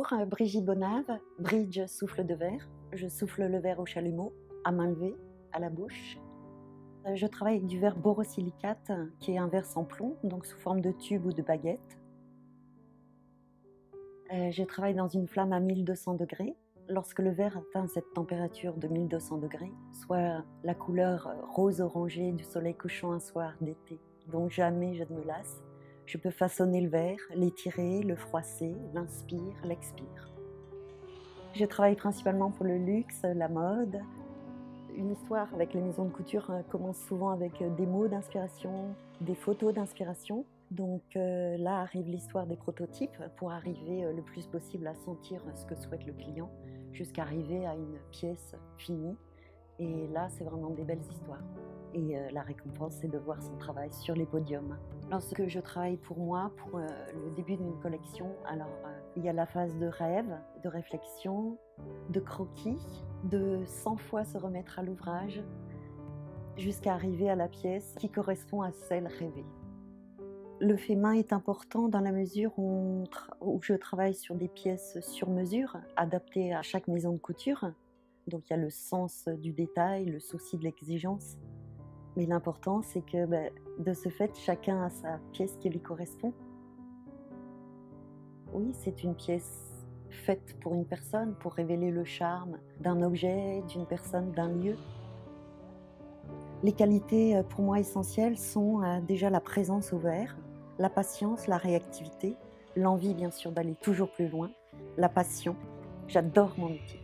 Bonjour, Brigitte Bonnave, Bridge souffle de verre. Je souffle le verre au chalumeau, à main levée, à la bouche. Je travaille avec du verre borosilicate, qui est un verre sans plomb, donc sous forme de tube ou de baguette. Je travaille dans une flamme à 1200 degrés. Lorsque le verre atteint cette température de 1200 degrés, soit la couleur rose-orangée du soleil couchant un soir d'été, dont jamais je ne me lasse, je peux façonner le verre, l'étirer, le froisser, l'inspire, l'expire. Je travaille principalement pour le luxe, la mode. Une histoire avec les maisons de couture commence souvent avec des mots d'inspiration, des photos d'inspiration. Donc là arrive l'histoire des prototypes pour arriver le plus possible à sentir ce que souhaite le client, jusqu'à arriver à une pièce finie. Et là, c'est vraiment des belles histoires. Et la récompense, c'est de voir son travail sur les podiums. Lorsque je travaille pour moi, pour le début d'une collection, alors il y a la phase de rêve, de réflexion, de croquis, de 100 fois se remettre à l'ouvrage, jusqu'à arriver à la pièce qui correspond à celle rêvée. Le fait main est important dans la mesure où je travaille sur des pièces sur mesure, adaptées à chaque maison de couture. Donc il y a le sens du détail, le souci de l'exigence. Mais l'important, c'est que de ce fait, chacun a sa pièce qui lui correspond. Oui, c'est une pièce faite pour une personne, pour révéler le charme d'un objet, d'une personne, d'un lieu. Les qualités pour moi essentielles sont déjà la présence au verre, la patience, la réactivité, l'envie bien sûr d'aller toujours plus loin, la passion. J'adore mon métier.